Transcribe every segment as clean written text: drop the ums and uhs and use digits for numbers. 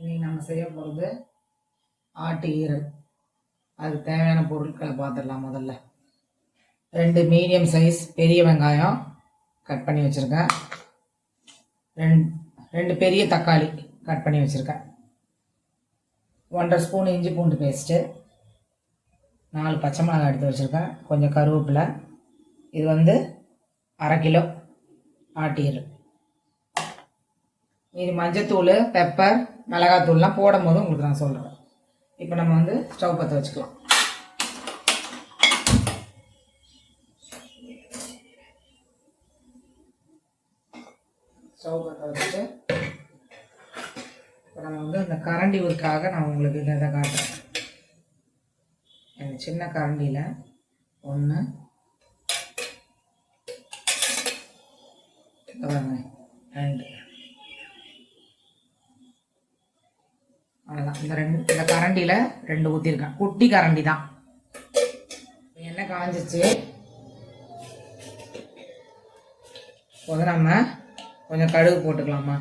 இன்னைக்கு நம்ம செய்ய போகிறது ஆட்டு ஈரல். அதுக்கு தேவையான பொருட்களை பார்த்துடலாம். முதல்ல 2 மீடியம் சைஸ் பெரிய வெங்காயம் கட் பண்ணி வச்சுருக்கேன். 2 பெரிய தக்காளி கட் பண்ணி வச்சுருக்கேன். 1.5 ஸ்பூன் இஞ்சி பூண்டு பேஸ்ட்டு, 4 பச்சை மிளகாய் எடுத்து வச்சுருக்கேன். கொஞ்சம் கருவேப்பிலை. இது 1/2 கிலோ ஆட்டு ஈரல். இது மஞ்சத்தூள், பெப்பர், மிளகாத்தூள்லாம் போடும் போது உங்களுக்கு நான் சொல்கிறேன். இப்போ நம்ம ஸ்டவ் பற்ற வச்சுக்கலாம். ஸ்டவ் பற்ற வச்சுட்டு இப்போ நம்ம இந்த கரண்டி ஊருக்காக நான் உங்களுக்கு இதை காட்டுறேன். எனக்கு சின்ன கரண்டியில் 1 2 அவ்வளோதான். இந்த கரண்டியில் 2 ஊற்றிருக்கேன். குட்டி கரண்டி தான். எண்ணெய் காஞ்சிச்சு. நம்ம கொஞ்சம் கடுகு போட்டுக்கலாமா?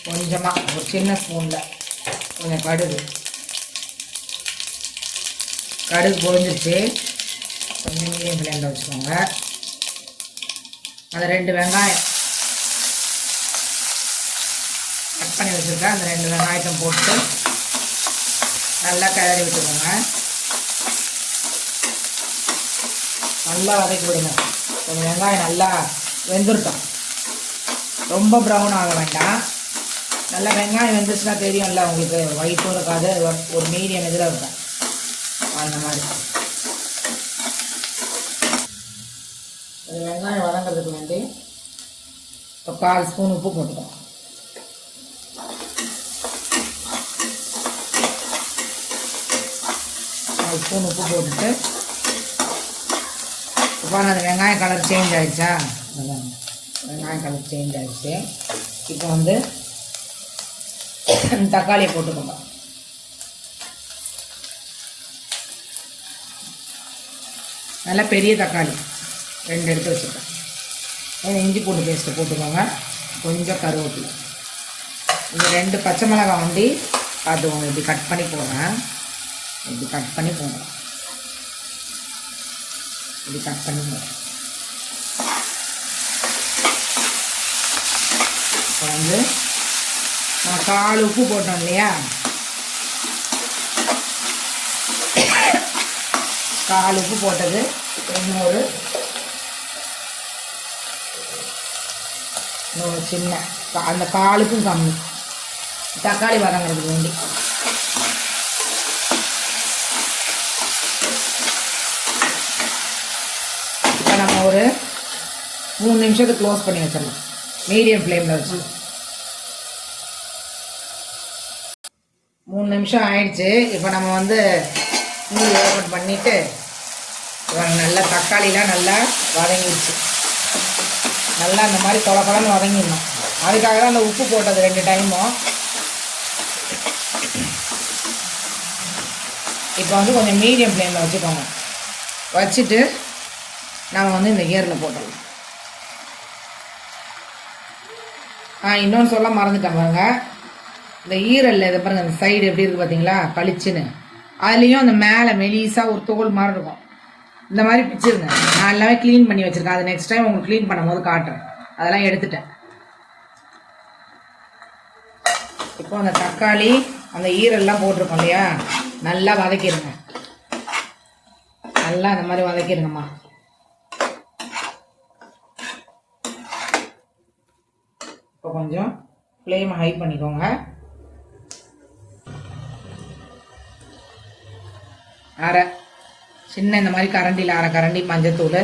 கொஞ்சமாக ஒரு சின்ன ஸ்பூனில் கொஞ்சம் கடுகு பொரிஞ்சிச்சு. கொஞ்சம் மீடியம் ஃப்ளேமில் வச்சுக்கோங்க. அது 2 வெங்காயம் கட் பண்ணி வச்சுருக்கேன். அந்த 2 வெங்காயத்தை போட்டு நல்லா கிளறி விட்டுக்கோங்க. நல்லா வதக்கி விடுங்க. கொஞ்சம் வெங்காயம் நல்லா வெந்துருட்டோம். ரொம்ப ப்ரௌன் ஆக வேண்டாம். நல்லா வெங்காயம் வெந்துச்சுன்னா தெரியும்ல உங்களுக்கு, ஒயிட்டும் இருக்காது, ஒரு மீடியம் இதில் இருக்கும். அந்த மாதிரி வெங்காயம் வதங்கிறதுக்கு வேண்டி இப்போ 1/4 ஸ்பூன் உப்பு போட்டுக்கோங்க. ஸ்பூன் உப்பு போட்டுட்டு இப்போ அந்த வெங்காயம் கலர் சேஞ்ச் ஆகிடுச்சா? வெங்காயம் கலர் சேஞ்ச் ஆகிடுச்சு. இப்போ தக்காளியை போட்டுக்கோங்க. நல்லா பெரிய தக்காளி 2 எடுத்து வச்சுருக்கேன். இஞ்சி பூண்டு பேஸ்ட்டு போட்டுக்கோங்க. கொஞ்சம் கருவேப்பிலை. இந்த 2 பச்சை மிளகாய் பார்த்துக்கோங்க. இப்படி கட் பண்ணி போடுறேன். இப்படி கட் பண்ணி போடுறேன். இப்போ நான் 1/4 உப்பு போட்டோம் இல்லையா? 1/4 உப்பு போட்டது இன்னொரு சின்ன அந்த 1/4க்கும் கம்மி தக்காளி வதங்கிறதுக்கு வேண்டி. இப்போ நம்ம ஒரு 3 நிமிஷத்துக்கு க்ளோஸ் பண்ணி வச்சிடலாம். மீடியம் ஃப்ளேமில் வச்சு 3 நிமிஷம் ஆயிடுச்சு. இப்போ நம்ம மூடி ஓப்பன் பண்ணிவிட்டு நல்லா தக்காளிலாம் நல்லா வதங்கிடுச்சு. நல்லா அந்த மாதிரி கொலன்னு வதங்கிடணும். அதுக்காக தான் அந்த உப்பு போட்டது 2 டைமும். இப்போ கொஞ்சம் மீடியம் ஃப்ளேமில் வச்சுக்கோங்க. வச்சுட்டு நம்ம இந்த ஈரலில் போட்டுடலாம். இன்னொன்று சொல்ல மறந்துட்டேன் பாருங்க. இந்த ஈரலில் இதை பாருங்கள், அந்த சைடு எப்படி இருக்குது பார்த்தீங்களா, பளிச்சுன்னு. அதுலேயும் அந்த மேலே மெலிசாக ஒரு தோல் மாதிரி இருக்கும். இந்த மாதிரி பிச்சுருங்க. நான் எல்லாமே க்ளீன் பண்ணி வச்சுருக்கேன். அது நெக்ஸ்ட் டைம் உங்களுக்கு க்ளீன் பண்ணும் போது காட்டுறேன். அதெல்லாம் எடுத்துட்டேன். இப்போ அந்த தக்காளி அந்த ஈரல்லாம் போட்டிருக்கோம் இல்லையா, நல்லா வதக்கிடுங்க. நல்லா அந்த மாதிரி வதக்கிடுங்கம்மா. இப்போ கொஞ்சம் ஃப்ளேமை ஹை பண்ணிக்கோங்க. சின்ன இந்த மாதிரி கரண்டியில் 1/2 கரண்டி மஞ்சத்தூள்,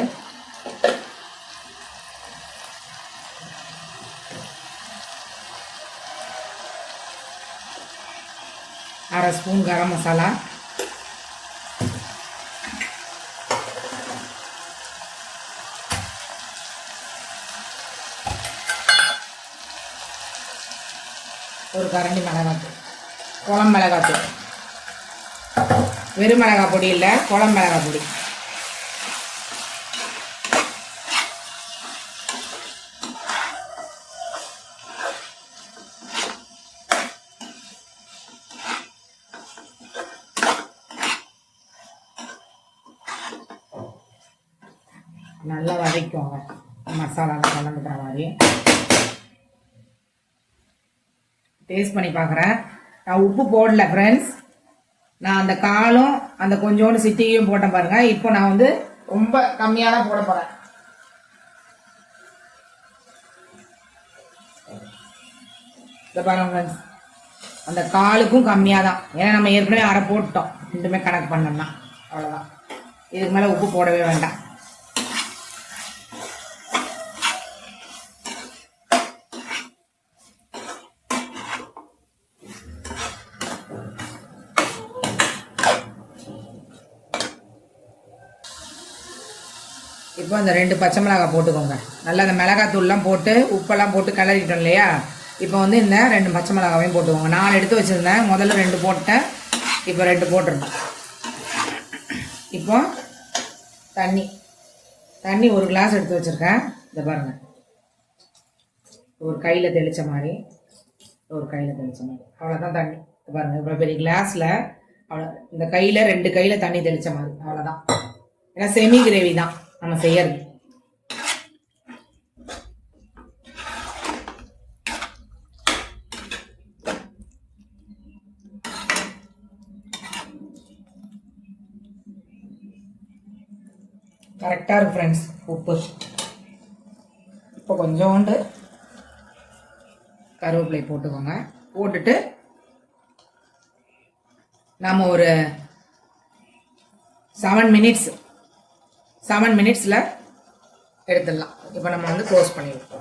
1/2 ஸ்பூன் கரம் மசாலா, ஒரு கரண்டி மிளகாத்தூள், குழம்பு மிளகாத்தூள், வெறும் மிளகாய் பொடி இல்லை, குழம்பு மிளகாய் பொடி. நல்லா வதக்கிக்கோங்க, மசாலாலாம் கலந்துக்கிற மாதிரி. டேஸ்ட் பண்ணி பார்க்குறேன். நான் உப்பு போடல ஃப்ரெண்ட்ஸ், நான் அந்த காலும் அந்த கொஞ்சோண்டு சிட்டியும் போட்டேன் பாருங்கள். இப்போ நான் வந்து ரொம்ப கம்மியாக தான் போட போகிறேன். இதை பாருங்க ஃப்ரெண்ட்ஸ், அந்த காலுக்கும் கம்மியாக தான், ஏன்னா நம்ம ஏற்கனவே அரை போட்டோம், ரெண்டுமே கணக்கு பண்ணோம்னா. அவ்வளோதான், இதுக்கு மேலே உப்பு போடவே வேண்டாம். இப்போ அந்த 2 பச்சை மிளகாய் போட்டுக்கோங்க. நல்லா அந்த மிளகாத்தூள்லாம் போட்டு உப்பெல்லாம் போட்டு கிளறிட்டோம் இல்லையா. இப்போ வந்து இந்த 2 பச்சை மிளகாவையும் போட்டுக்கோங்க. 4 எடுத்து வச்சுருந்தேன், முதல்ல 2 போட்டேன், இப்போ 2 போட்டுருந்தேன். இப்போ தண்ணி 1 கிளாஸ் எடுத்து வச்சுருக்கேன். இதை பாருங்கள், ஒரு கையில் தெளித்த மாதிரி, அவ்வளோதான் தண்ணி. இது பாருங்கள், இவ்வளோ பெரிய கிளாஸில் அவ்வளோ, இந்த கையில் 2 கையில் தண்ணி தெளித்த மாதிரி, அவ்வளோதான். ஏன்னா செமி கிரேவி தான் நம்ம செய்யறது. கரெக்டாக இருக்கு ஃப்ரெண்ட்ஸ் உப்பு. இப்போ கொஞ்சோண்டு கருவேப்பிலை போட்டுக்கோங்க. போட்டுட்டு நாம் ஒரு 7 மினிட்ஸில் எடுத்துடலாம். இப்போ நம்ம வந்து க்ளோஸ் பண்ணிடலாம்.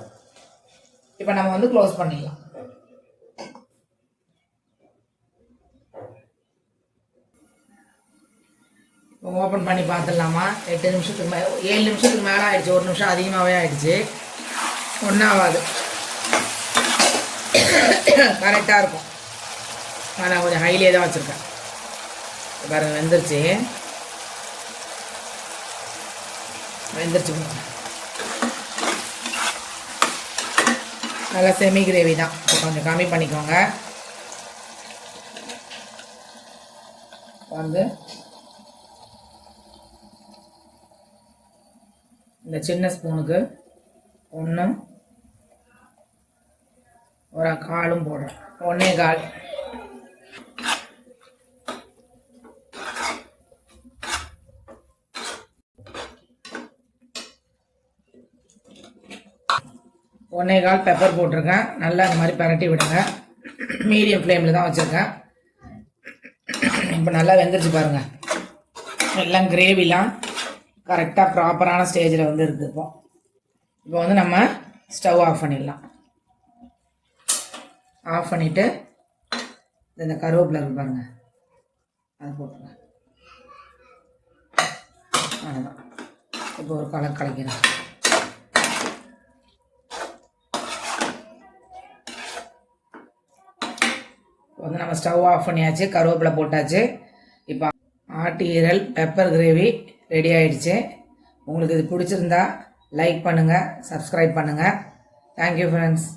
ஓப்பன் பண்ணி பார்த்துடலாமா? 8 நிமிஷத்துக்கு மேலே, 7 நிமிஷத்துக்கு மேலே ஆயிடுச்சு. 1 நிமிஷம் அதிகமாகவே ஆயிடுச்சு. ஒன்றாவது கரெக்டாக இருக்கும். நான் கொஞ்சம் ஹைலியே தான் வச்சுருக்கேன். பாருங்க, வெந்துருச்சு. நல்லா செமி கிரேவி தான். கொஞ்சம் கம்மி பண்ணிக்கோங்க. வந்து இந்த சின்ன ஸ்பூனுக்கு 1 ஒரு காலும் போடுறேன், 1.25. பெப்பர் போட்டிருக்கேன். நல்லா இந்த மாதிரி பரட்டி விடுங்க. மீடியம் ஃப்ளேமில் தான் வச்சுருக்கேன். இப்போ நல்லா வெந்துருச்சு பாருங்கள். எல்லாம் கிரேவிலாம் கரெக்டாக ப்ராப்பரான ஸ்டேஜில் வந்து இருக்குது. இப்போ வந்து நம்ம ஸ்டவ் ஆஃப் பண்ணிடலாம். ஆஃப் பண்ணிவிட்டு இந்த கருவேப்பிலை இருக்கு பாருங்கள், அது போட்டுருங்க. அவ்வளோதான். இப்போ ஒரு கலக்கிறேன். வந்து நம்ம ஸ்டவ் ஆஃப் பண்ணியாச்சு, கருவேப்பிலை போட்டாச்சு. இப்போ ஆட்டு ஈரல் பெப்பர் கிரேவி ரெடி ஆகிடுச்சு. உங்களுக்கு இது பிடிச்சிருந்தா லைக் பண்ணுங்கள், சப்ஸ்கிரைப் பண்ணுங்கள். Thank you friends.